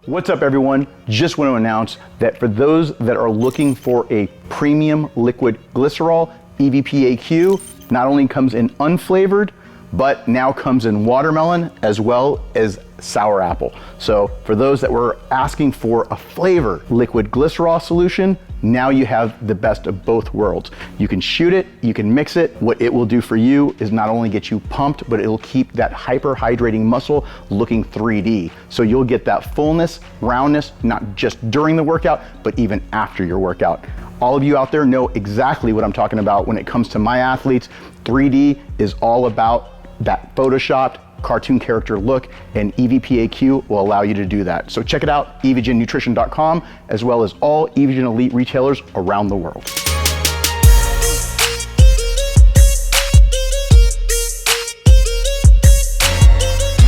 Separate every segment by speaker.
Speaker 1: What's up everyone? Just want to announce that for those that are looking for a premium liquid glycerol, EVPAQ not only comes in unflavored, but now comes in watermelon as well as sour apple. So for those that were asking for a flavor liquid glycerol solution, now you have the best of both worlds. You can shoot it, you can mix it. What it will do for you is not only get you pumped, but it'll keep that hyperhydrating muscle looking 3D. So you'll get that fullness, roundness, not just during the workout, but even after your workout. All of you out there know exactly what I'm talking about when it comes to my athletes. 3D is all about that photoshopped cartoon character look, and EVPAQ will allow you to do that. So check it out, evogennutrition.com, as well as all Evogen Elite retailers around the world.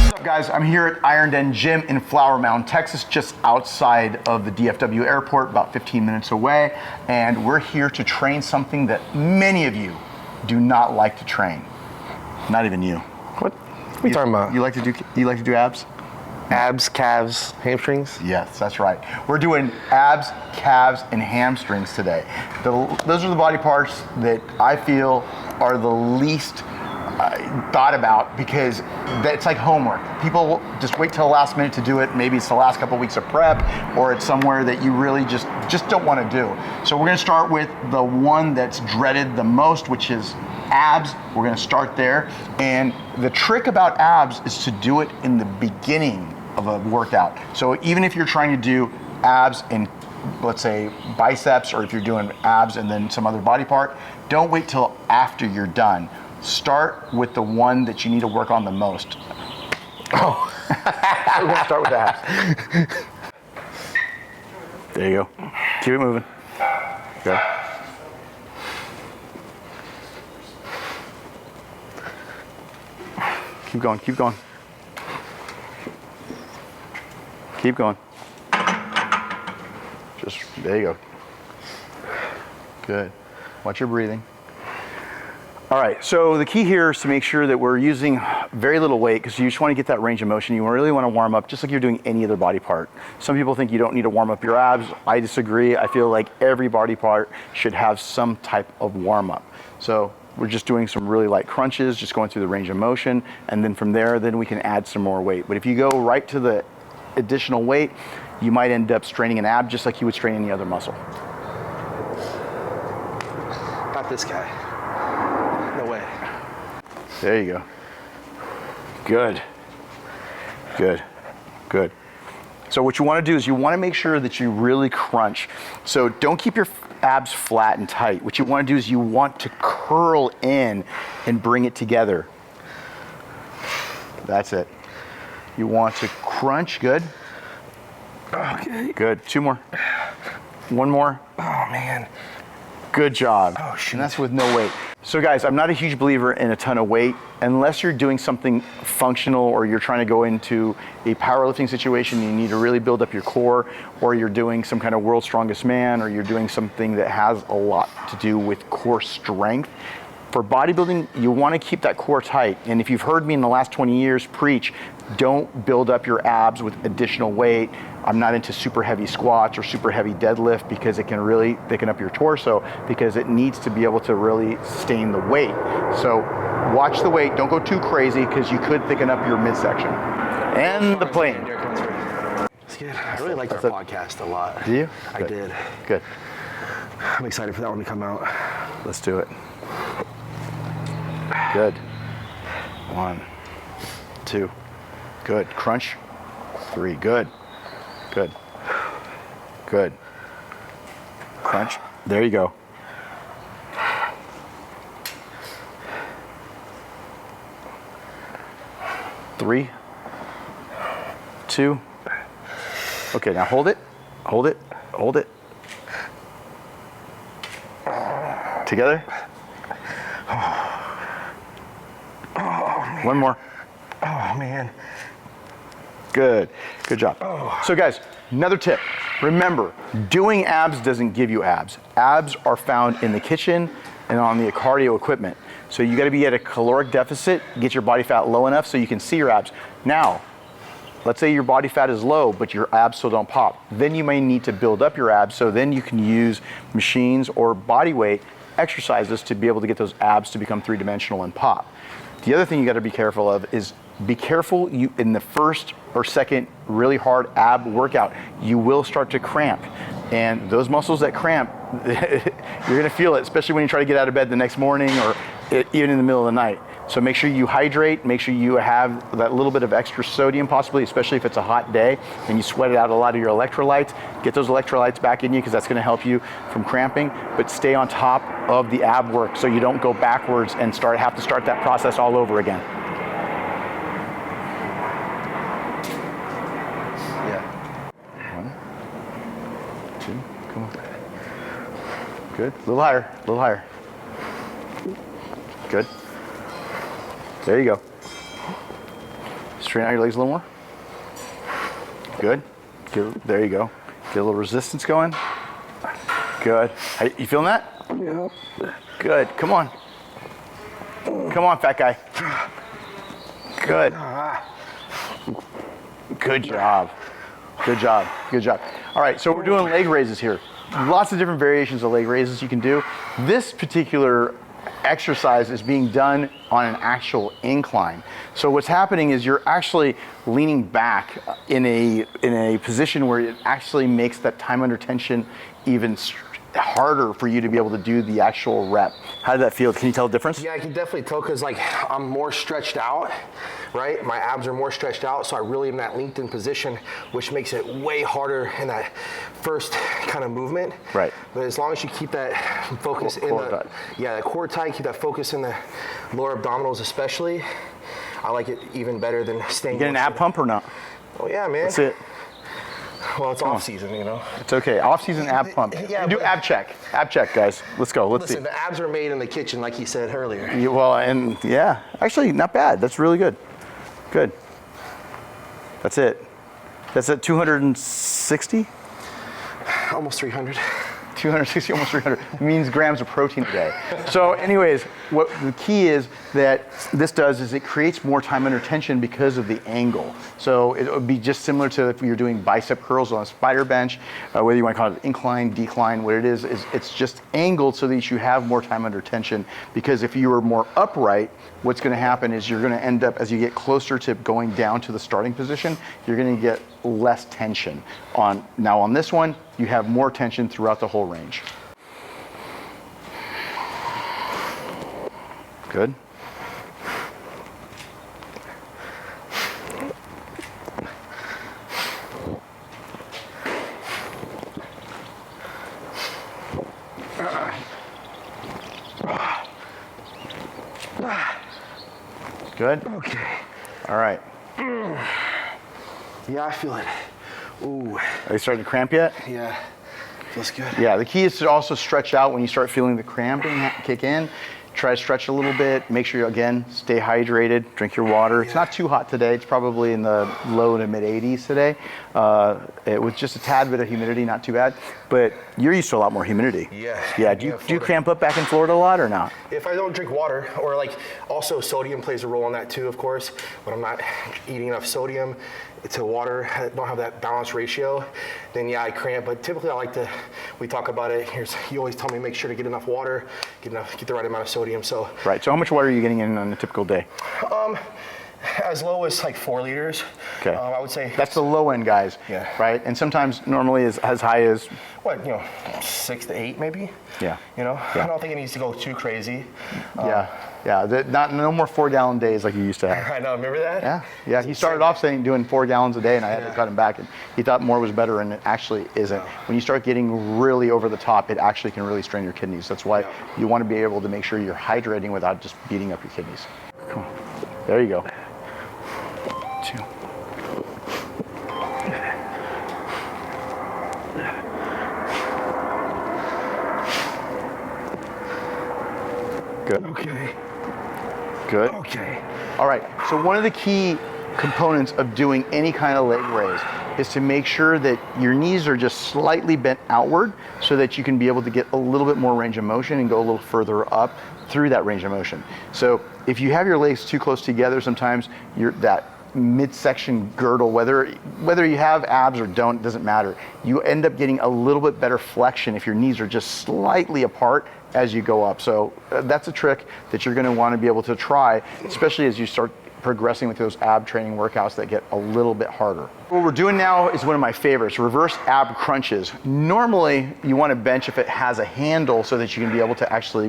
Speaker 1: What's up guys, I'm here at Iron Den Gym in Flower Mound, Texas, just outside of the DFW airport, about 15 minutes away. And we're here to train something that many of you do not like to train. Not even you.
Speaker 2: What are you talking about?
Speaker 1: You like to do abs?
Speaker 2: Abs, calves, hamstrings?
Speaker 1: Yes, that's right. We're doing abs, calves, and hamstrings today. Those are the body parts that I feel are the least thought about because it's like homework. People just wait till the last minute to do it. Maybe it's the last couple weeks of prep, or it's somewhere that you really just don't want to do. So we're gonna start with the one that's dreaded the most, which is abs. We're gonna start there. And the trick about abs is to do it in the beginning of a workout. So even if you're trying to do abs in, let's say, biceps, or if you're doing abs and then some other body part, don't wait till after you're done. Start with the one that you need to work on the most. Oh, we're gonna start with abs. There you go. Keep it moving. Go. Keep going, keep going. Keep going. Just, there you go. Good. Watch your breathing. All right, so the key here is to make sure that we're using very little weight because you just want to get that range of motion. You really want to warm up just like you're doing any other body part. Some people think you don't need to warm up your abs. I disagree. I feel like every body part should have some type of warm up. So we're just doing some really light crunches, just going through the range of motion, and then from there, then we can add some more weight. But if you go right to the additional weight, you might end up straining an ab just like you would strain any other muscle.
Speaker 2: Not this guy. No way.
Speaker 1: There you go. Good. Good. Good. So what you want to do is you want to make sure that you really crunch. So don't keep your abs flat and tight. What you want to do is you want to curl in and bring it together. That's it. You want to crunch. Good.
Speaker 2: Okay.
Speaker 1: Good. Two more. One more.
Speaker 2: Oh man.
Speaker 1: Good job.
Speaker 2: Oh shoot.
Speaker 1: And that's with no weight. So guys, I'm not a huge believer in a ton of weight unless you're doing something functional or you're trying to go into a powerlifting situation. You need to really build up your core, or you're doing some kind of world's strongest man, or you're doing something that has a lot to do with core strength. For bodybuilding, you want to keep that core tight. And if you've heard me in the last 20 years preach, don't build up your abs with additional weight. I'm not into super heavy squats or super heavy deadlift because it can really thicken up your torso because it needs to be able to really sustain the weight. So watch the weight, don't go too crazy because you could thicken up your midsection. And the plane.
Speaker 2: It's good. I really liked our podcast a lot.
Speaker 1: Do you?
Speaker 2: I did.
Speaker 1: Good.
Speaker 2: I'm excited for that one to come out.
Speaker 1: Let's do it. Good. 1, 2. Good. Crunch. 3. Good. Good. Good. Crunch. There you go. Three, 2. Okay, now hold it. Hold it. Hold it. Together. One more.
Speaker 2: Oh man.
Speaker 1: Good. Good job.
Speaker 2: Oh.
Speaker 1: So guys, another tip. Remember, doing abs doesn't give you abs. Abs are found in the kitchen and on the cardio equipment. So you gotta be at a caloric deficit, get your body fat low enough so you can see your abs. Now, let's say your body fat is low, but your abs still don't pop. Then you may need to build up your abs, so then you can use machines or body weight exercises to be able to get those abs to become three-dimensional and pop. The other thing you gotta be careful of is be careful you in the first or second really hard ab workout, you will start to cramp. And those muscles that cramp, you're gonna feel it, especially when you try to get out of bed the next morning or even in the middle of the night. So make sure you hydrate, make sure you have that little bit of extra sodium possibly, especially if it's a hot day and you sweat out a lot of your electrolytes. Get those electrolytes back in you because that's gonna help you from cramping, but stay on top of the ab work so you don't go backwards and have to start that process all over again. Yeah. 1, 2, come on. Good, a little higher, a little higher. Good. There you go. Straighten out your legs a little more. Good. There you go. Get a little resistance going. Good. You feeling that?
Speaker 2: Yeah.
Speaker 1: Good. Come on. Come on, fat guy. Good. Good job. Good job. Good job. All right, so we're doing leg raises here. Lots of different variations of leg raises you can do. This particular exercise is being done on an actual incline. So what's happening is you're actually leaning back in a position where it actually makes that time under tension even harder for you to be able to do the actual rep. How did that feel? Can you tell the difference?
Speaker 2: Yeah, I can definitely tell because like I'm more stretched out, right? My abs are more stretched out, so I really am in that LinkedIn position, which makes it way harder in that first kind of movement.
Speaker 1: Right.
Speaker 2: But as long as you keep that focus that core tight, keep that focus in the lower abdominals especially, I like it even better than staying.
Speaker 1: You get an ab pump or not?
Speaker 2: Oh yeah, man.
Speaker 1: That's it.
Speaker 2: Well, it's off season, you know.
Speaker 1: It's okay. Off season ab pump.
Speaker 2: Yeah,
Speaker 1: do ab check. Ab check, guys. Let's go. Let's
Speaker 2: listen,
Speaker 1: see.
Speaker 2: the abs are made in the kitchen, like you said earlier.
Speaker 1: Well, and yeah, actually not bad. That's really good. Good. That's it. That's at 260?
Speaker 2: Almost 300.
Speaker 1: 260, almost 300 means grams of protein a day. So anyways, what the key is that this does is it creates more time under tension because of the angle. So it would be just similar to if you're doing bicep curls on a spider bench, whether you want to call it incline, decline, what it is it's just angled so that you have more time under tension, because if you were more upright, what's going to happen is you're going to end up, as you get closer to going down to the starting position, you're going to get less tension. Now on this one, you have more tension throughout the whole range. Good. Good?
Speaker 2: Okay.
Speaker 1: All right.
Speaker 2: Yeah, I feel it. Ooh.
Speaker 1: Are you starting to cramp yet?
Speaker 2: Yeah. Feels good.
Speaker 1: Yeah, the key is to also stretch out when you start feeling the cramping kick in. Try to stretch a little bit. Make sure you, again, stay hydrated. Drink your water. It's not too hot today. It's probably in the low to mid 80s today. With just a tad bit of humidity, not too bad. But you're used to a lot more humidity.
Speaker 2: Yeah.
Speaker 1: Yeah. Do you cramp up back in Florida a lot or not?
Speaker 2: If I don't drink water, or like also sodium plays a role in that too, of course. When I'm not eating enough sodium to water, I don't have that balanced ratio, then yeah, I cramp. But typically we talk about it. You always tell me make sure to get enough water, get the right amount of sodium. So
Speaker 1: right. So how much water are you getting in on a typical day?
Speaker 2: As low as like 4 liters.
Speaker 1: Okay.
Speaker 2: I would say
Speaker 1: that's the low end, guys.
Speaker 2: Yeah.
Speaker 1: Right. And sometimes normally as high as
Speaker 2: what, 6 to 8 maybe.
Speaker 1: Yeah.
Speaker 2: Yeah. I don't think it needs to go too crazy.
Speaker 1: No more 4 gallon days like you used to have.
Speaker 2: I know. Remember that?
Speaker 1: Yeah. He started off doing 4 gallons a day, and I had to cut him back. And he thought more was better, and it actually isn't. When you start getting really over the top, it actually can really strain your kidneys. That's why you want to be able to make sure you're hydrating without just beating up your kidneys. Come on. There you go. 2. Good.
Speaker 2: Okay.
Speaker 1: Good.
Speaker 2: Okay.
Speaker 1: All right. So one of the key components of doing any kind of leg raise is to make sure that your knees are just slightly bent outward so that you can be able to get a little bit more range of motion and go a little further up through that range of motion. So if you have your legs too close together, sometimes midsection girdle, whether you have abs or don't, it doesn't matter. You end up getting a little bit better flexion if your knees are just slightly apart as you go up. So that's a trick that you're gonna wanna be able to try, especially as you start progressing with those ab training workouts that get a little bit harder. What we're doing now is one of my favorites, reverse ab crunches. Normally, you want to bench if it has a handle so that you can be able to actually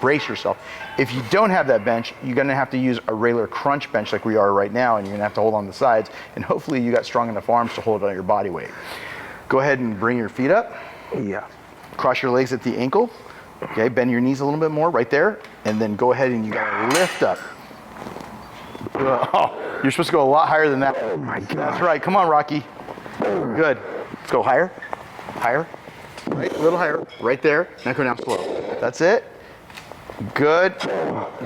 Speaker 1: brace yourself. If you don't have that bench, you're going to have to use a regular crunch bench like we are right now, and you're going to have to hold on the sides, and hopefully you got strong enough arms to hold on your body weight. Go ahead and bring your feet up.
Speaker 2: Yeah.
Speaker 1: Cross your legs at the ankle. Okay, bend your knees a little bit more right there, and then go ahead and you got to lift up. Oh, you're supposed to go a lot higher than that.
Speaker 2: Oh my God.
Speaker 1: That's right. Come on, Rocky. Good. Let's go higher. Higher. Right. A little higher. Right there. Now go down slow. That's it. Good.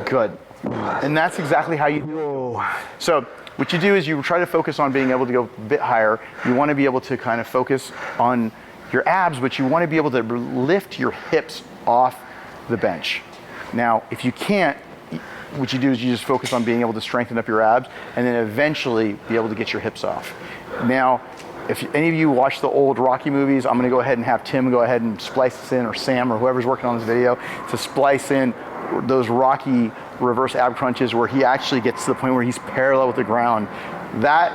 Speaker 1: Good. And that's exactly how you do it. So what you do is you try to focus on being able to go a bit higher. You want to be able to kind of focus on your abs, but you want to be able to lift your hips off the bench. Now, if you can't, what you do is you just focus on being able to strengthen up your abs and then eventually be able to get your hips off. Now, if any of you watch the old Rocky movies, I'm gonna go ahead and have Tim go ahead and splice this in, or Sam, or whoever's working on this video, to splice in those Rocky reverse ab crunches where he actually gets to the point where he's parallel with the ground. That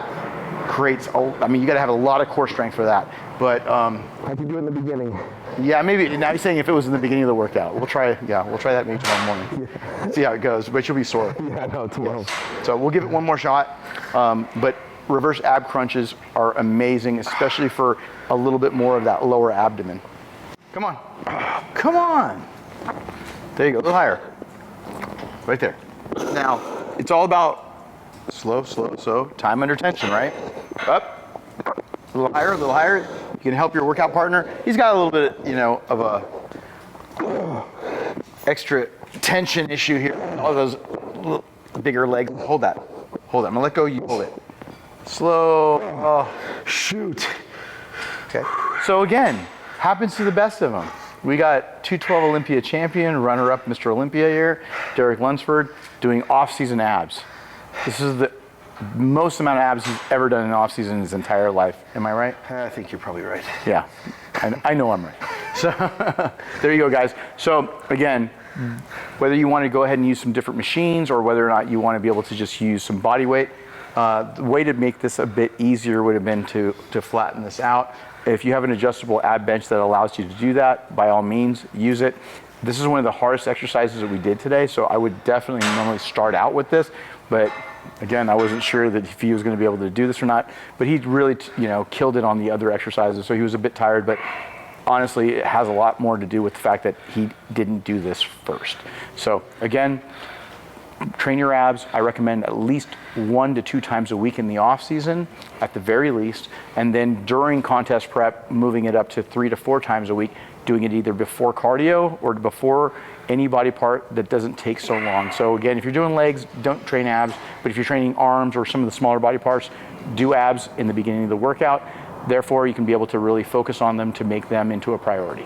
Speaker 1: creates, I mean, you gotta have a lot of core strength for that. But
Speaker 2: I can do it in the beginning.
Speaker 1: yeah, maybe, now he's saying if it was in the beginning of the workout. We'll try that maybe tomorrow morning. Yeah. See how it goes, but you'll be sore.
Speaker 2: Yeah, no, tomorrow.
Speaker 1: Yes. So we'll give it one more shot. But reverse ab crunches are amazing, especially for a little bit more of that lower abdomen. Come on, come on. There you go, a little higher. Right there. Now, it's all about slow, slow, slow, time under tension, right? Up. A little higher, a little higher. You can help your workout partner. He's got a little bit, of a extra tension issue here. All those little bigger legs. Hold that. Hold it. I'm gonna let go. You hold it. Slow. Oh, shoot. Okay. So again, happens to the best of them. We got 212 Olympia champion, runner-up Mr. Olympia here, Derek Lunsford, doing off-season abs. This is the most amount of abs he's ever done in off season in his entire life. Am I right?
Speaker 2: I think you're probably right.
Speaker 1: Yeah, I know I'm right. So there you go, guys. So again, whether you want to go ahead and use some different machines or whether or not you want to be able to just use some body weight, the way to make this a bit easier would have been to flatten this out. If you have an adjustable ab bench that allows you to do that, by all means, use it. This is one of the hardest exercises that we did today, so I would definitely normally start out with this, but again, I wasn't sure that if he was going to be able to do this or not, but he really, killed it on the other exercises, so he was a bit tired, but honestly, it has a lot more to do with the fact that he didn't do this first. So again, train your abs. I recommend at least 1 to 2 times a week in the off season, at the very least, and then during contest prep, moving it up to 3 to 4 times a week, doing it either before cardio or before any body part that doesn't take so long. So again, if you're doing legs, don't train abs, but if you're training arms or some of the smaller body parts, do abs in the beginning of the workout. Therefore, you can be able to really focus on them to make them into a priority.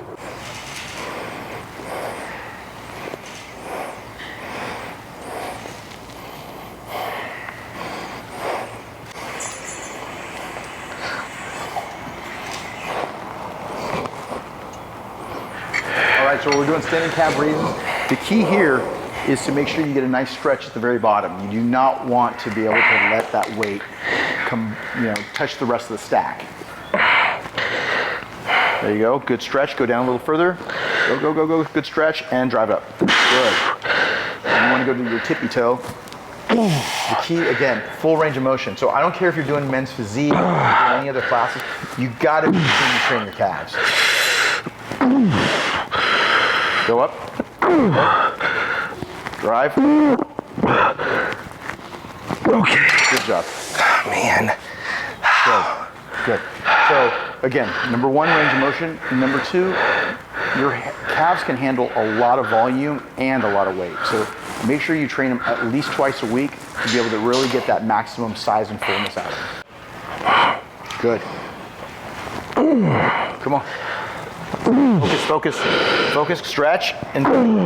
Speaker 1: So we're doing standing calf raises. The key here is to make sure you get a nice stretch at the very bottom. You do not want to be able to let that weight come, touch the rest of the stack. There you go, good stretch, go down a little further. Go, go, go, go, good stretch, and drive it up. Good. And you wanna go to your tippy toe. The key, again, full range of motion. So I don't care if you're doing men's physique or any other classes, you gotta continue to train your calves. Go up. Drive. Okay. Good job.
Speaker 2: Oh, man.
Speaker 1: Good. Good. So again, number 1, range of motion. And number 2, your calves can handle a lot of volume and a lot of weight. So make sure you train them at least twice a week to be able to really get that maximum size and fullness out of them. Good. Come on. Focus, focus, focus, stretch, and good.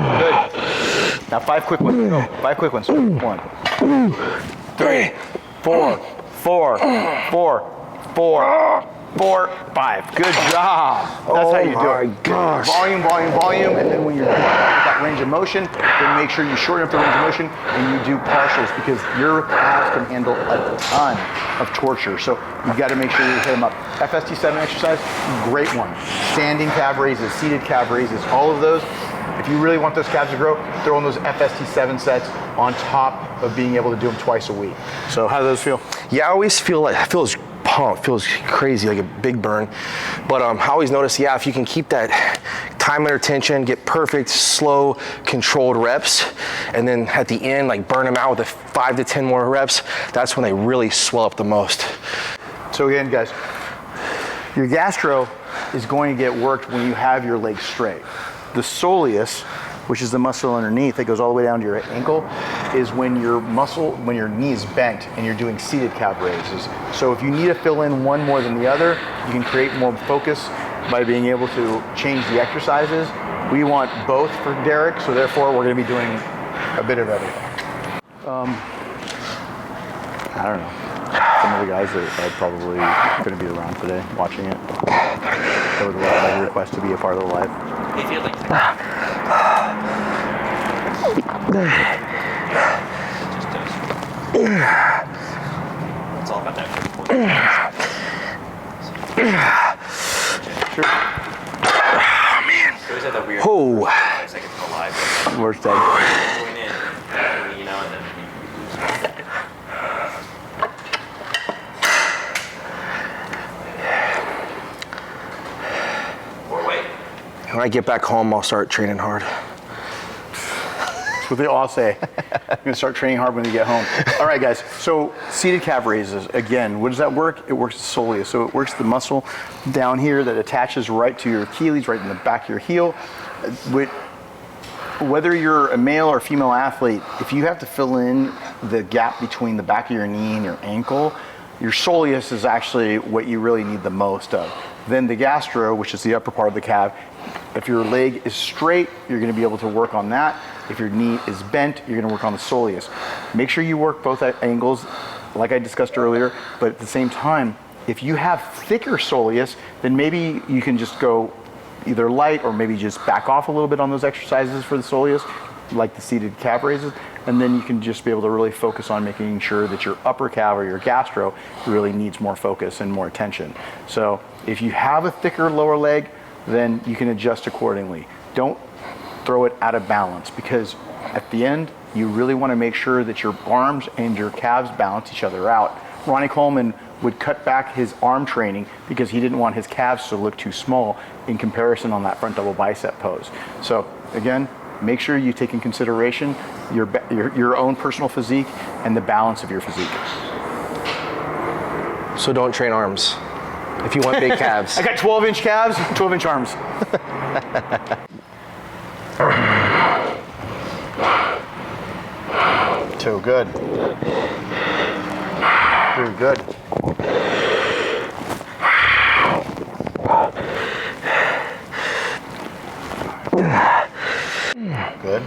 Speaker 1: Now 5 quick ones. Go. 5 quick ones. 1, 2, 3, 4, 4, 4, 4, 4, 5. Good job. That's how you do it.
Speaker 3: Gosh.
Speaker 1: Volume, volume, volume, and then when you're done with that range of motion, then make sure you shorten up the range of motion and you do partials because your calves can handle a ton of torture. So you got to make sure you hit them up. FST-7 exercise, great one. Standing calf raises, seated calf raises, all of those. If you really want those calves to grow, throw in those FST-7 sets on top of being able to do them twice a week. So how do those feel?
Speaker 2: Yeah, I always feel like, it feels pumped, feels crazy, like a big burn. But I always notice, yeah, if you can keep that time under tension, get perfect, slow, controlled reps, and then at the end, like burn them out with the 5 to 10 more reps, that's when they really swell up the most.
Speaker 1: So again, guys, your gastro is going to get worked when you have your legs straight. The soleus, which is the muscle underneath that goes all the way down to your ankle, is when your knee is bent and you're doing seated calf raises. So if you need to fill in one more than the other, you can create more focus by being able to change the exercises. We want both for Derek, so therefore we're going to be doing a bit of everything. I don't know. Some of the guys that are probably going to be around today watching it, that would like request to be a part of the live.
Speaker 4: If you'd like to. It's all about that.
Speaker 1: Sure.
Speaker 2: Oh, man.
Speaker 4: So we said that weird.
Speaker 2: Oh.
Speaker 4: Seconds go live.
Speaker 1: Worst dead.
Speaker 4: Going in, you know, and then or wait.
Speaker 2: When I get back home, I'll start training hard.
Speaker 1: That's what they all say. I'm gonna start training hard when you get home. All right, guys, so seated calf raises, again, what does that work? It works the soleus. So it works the muscle down here that attaches right to your Achilles, right in the back of your heel. Whether you're a male or female athlete, if you have to fill in the gap between the back of your knee and your ankle, your soleus is actually what you really need the most of. Then the gastro, which is the upper part of the calf, if your leg is straight, you're going to be able to work on that. If your knee is bent, you're going to work on the soleus. Make sure you work both angles, like I discussed earlier, but at the same time, if you have thicker soleus, then maybe you can just go either light or maybe just back off a little bit on those exercises for the soleus, like the seated calf raises, and then you can just be able to really focus on making sure that your upper calf or your gastro really needs more focus and more attention. So if you have a thicker lower leg, then you can adjust accordingly. Don't throw it out of balance, because at the end, you really want to make sure that your arms and your calves balance each other out. Ronnie Coleman would cut back his arm training because he didn't want his calves to look too small in comparison on that front double bicep pose. So again, make sure you take in consideration your own personal physique and the balance of your physique.
Speaker 2: So don't train arms if you want big calves.
Speaker 1: I got 12-inch calves, 12-inch arms. So good. Very good. Good.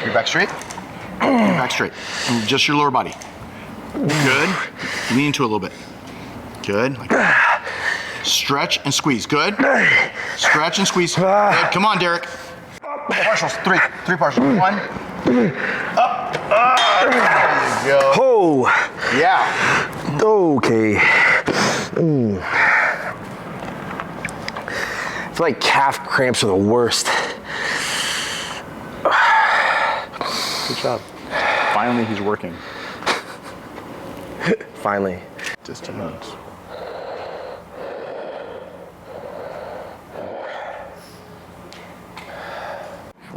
Speaker 1: Your back straight. Your back straight. And just your lower body. Good. Lean into it a little bit. Good. Like that. Stretch and squeeze. Good. Stretch and squeeze. Good. Come on, Derek. Partials. Three partials. 1. Up. There you go.
Speaker 2: Oh.
Speaker 1: Yeah.
Speaker 2: Okay. I feel like calf cramps are the worst.
Speaker 1: Good job. Finally, he's working.
Speaker 2: Finally.
Speaker 1: Just 2 minutes.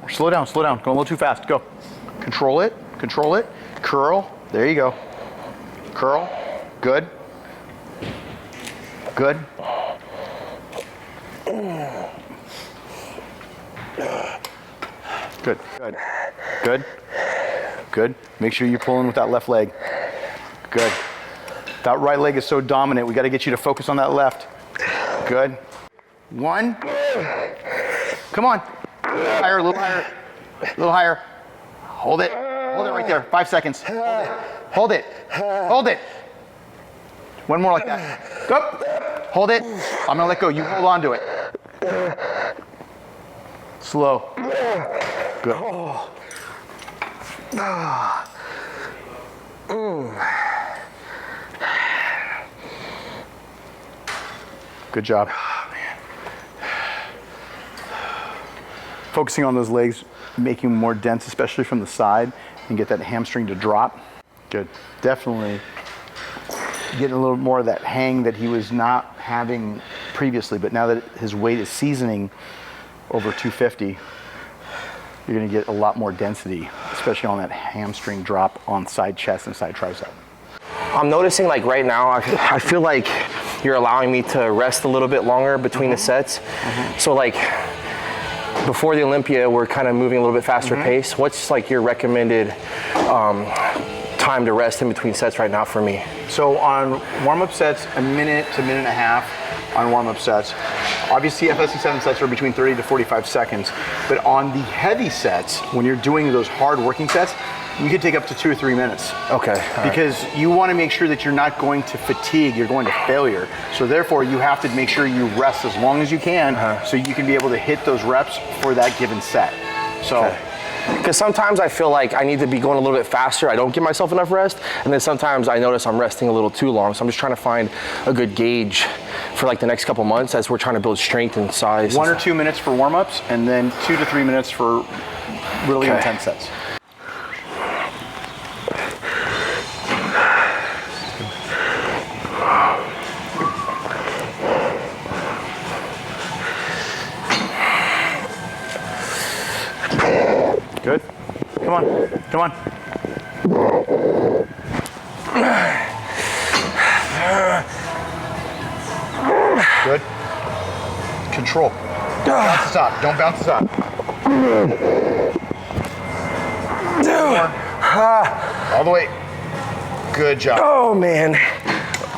Speaker 1: Slow down, slow down. Going a little too fast. Go. Control it, control it. Curl. There you go. Curl. Good. Good. Good. Good. Good. Good. Make sure you're pulling with that left leg. Good. That right leg is so dominant. We got to get you to focus on that left. Good. 1. Come on. A little higher. A little higher. Hold it. Hold it right there. 5 seconds. Hold it. Hold it. Hold it. One more like that. Go. Hold it. I'm gonna let go. You hold on to it. Slow. Good. Good job. Focusing on those legs, making them more dense, especially from the side, and get that hamstring to drop. Good. Definitely getting a little more of that hang that he was not having previously, but now that his weight is seasoning over 250, you're gonna get a lot more density, especially on that hamstring drop on side chest and side tricep.
Speaker 2: I'm noticing like right now, I feel like you're allowing me to rest a little bit longer between the sets. So like before the Olympia, we're kind of moving a little bit faster pace. What's like your recommended time to rest in between sets right now for me?
Speaker 1: So on warm-up sets, a minute to minute and a half on warm-up sets. Obviously FST-7 sets are between 30 to 45 seconds, but on the heavy sets, when you're doing those hard working sets, you could take up to 2 or 3 minutes.
Speaker 2: Okay.
Speaker 1: Because you want to make sure that you're not going to fatigue, you're going to failure. So therefore you have to make sure you rest as long as you can so you can be able to hit those reps for that given set. So.
Speaker 2: Because sometimes I feel like I need to be going a little bit faster. I don't give myself enough rest. And then sometimes I notice I'm resting a little too long. So I'm just trying to find a good gauge for like the next couple months as we're trying to build strength and size.
Speaker 1: 1 or 2 minutes for warm-ups and then 2 to 3 minutes for really intense sets. Good. Come on. Come on. Good. Control. Bounce this up. Don't bounce this up. All the way. Good job.
Speaker 2: Oh man.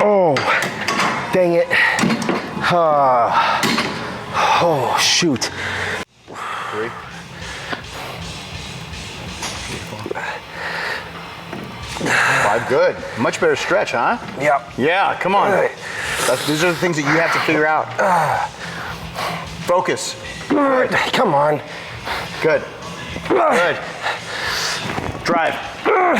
Speaker 2: Oh, dang it. Oh, shoot.
Speaker 1: 3. 5, good. Much better stretch, huh?
Speaker 2: Yep.
Speaker 1: Yeah, come on. These are the things that you have to figure out. Focus.
Speaker 2: Good. Come on.
Speaker 1: Good. Good. Drive. Good.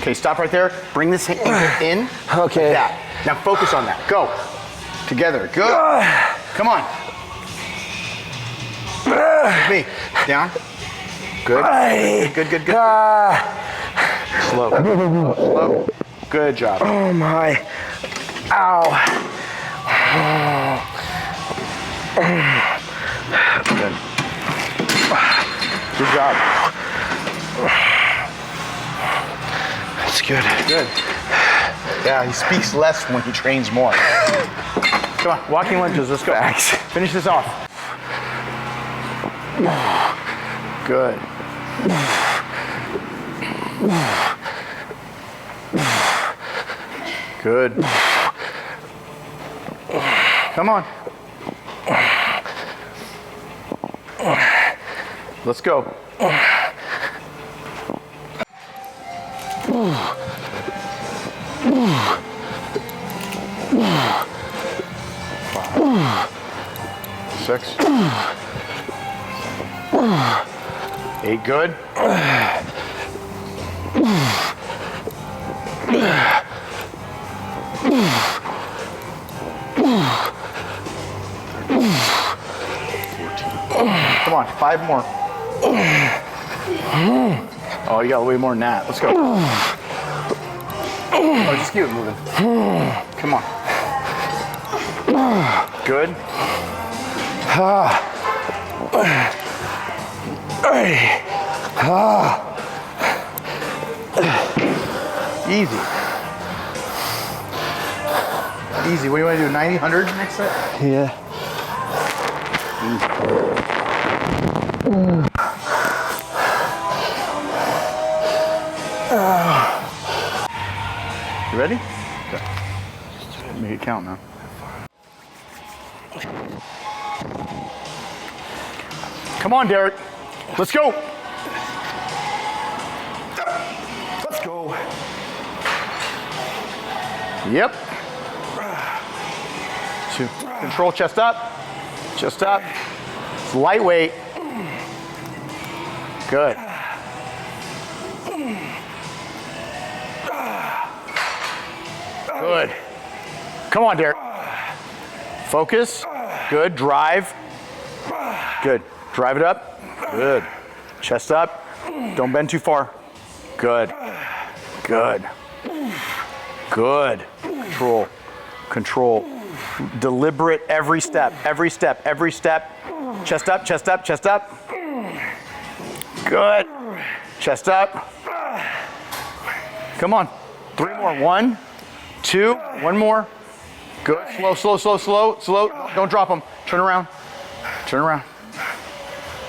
Speaker 1: Okay, stop right there. Bring this ankle in.
Speaker 2: Okay.
Speaker 1: Like that. Now focus on that. Go. Together. Good. Come on. With me. Down. Good. Good, good, good. Slow. Slow. Good job.
Speaker 2: Oh my. Ow.
Speaker 1: Good. Good job.
Speaker 2: That's good.
Speaker 1: Good. Yeah, he speaks less when he trains more. Come on, walking lunges, let's go. Finish this off. Good. Good. Come on. Let's go. 6. 8, good. 14. Come on, 5 more. Oh, you got way more than that. Let's go. Oh, just keep it moving. Come on. Good. Easy. Easy. What do you want to do? 90, 100 next set?
Speaker 2: Yeah.
Speaker 1: You ready? Okay. Make it count now. Come on, Derek. Let's go. Yep. 2. Control, chest up. Chest up. It's lightweight. Good. Good. Come on, Derek. Focus. Good. Drive. Good. Drive it up. Good. Chest up. Don't bend too far. Good. Good. Good. Control. Control. Deliberate every step. Every step. Every step. Chest up. Chest up. Chest up. Good. Chest up. Come on. 3 more. 1, 2. 1 more. Good. Slow, slow, slow, slow, slow. Don't drop them. Turn around. Turn around.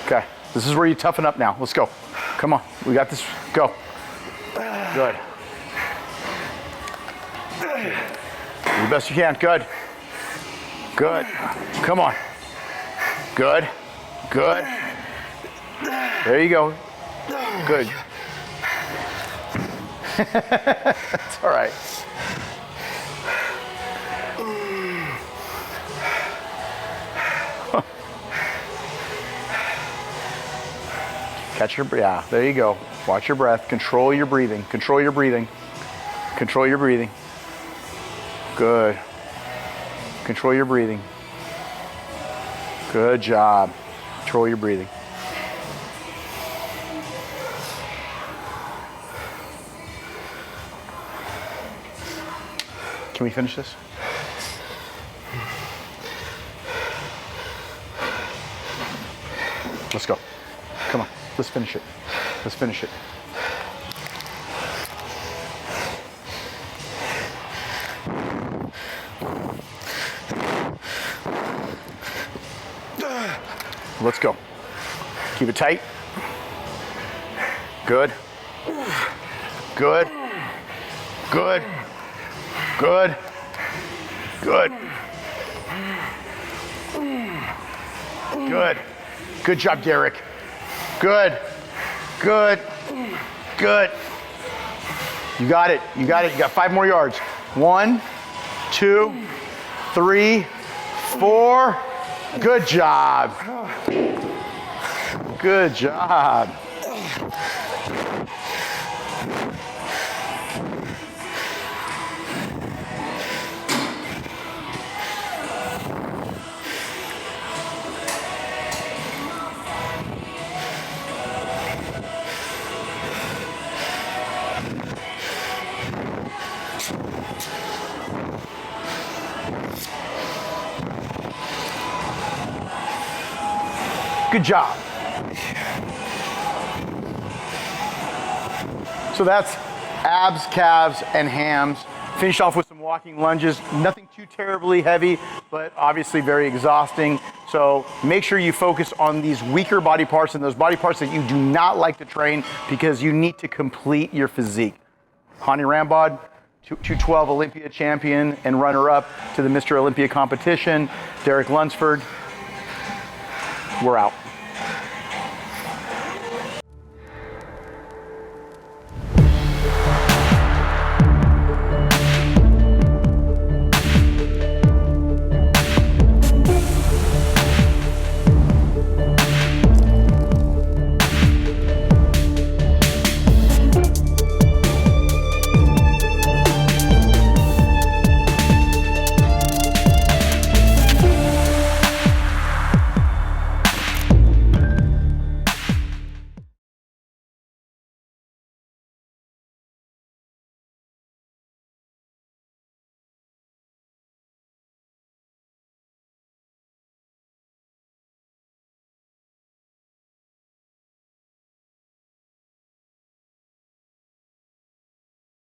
Speaker 1: Okay. This is where you toughen up now. Let's go. Come on. We got this. Go. Good. Do the best you can. Good. Good. Come on. Good. Good. There you go. Good. It's all right. Catch your breath. Yeah, there you go. Watch your breath. Control your breathing. Control your breathing. Control your breathing. Good. Control your breathing. Good job. Control your breathing. Can we finish this? Let's go. Come on. Let's finish it. Let's finish it. Let's go. Keep it tight. Good. Good. Good. Good. Good. Good. Good job, Derek. Good. Good. Good. You got it. You got it. You got 5 more yards. 1, 2, 3, 4. Good job. Good job. Good job. So that's abs, calves, and hams. Finish off with some walking lunges. Nothing too terribly heavy, but obviously very exhausting. So make sure you focus on these weaker body parts and those body parts that you do not like to train because you need to complete your physique. Hany Rambod, 212 Olympia champion and runner-up to the Mr. Olympia competition. Derek Lunsford, we're out.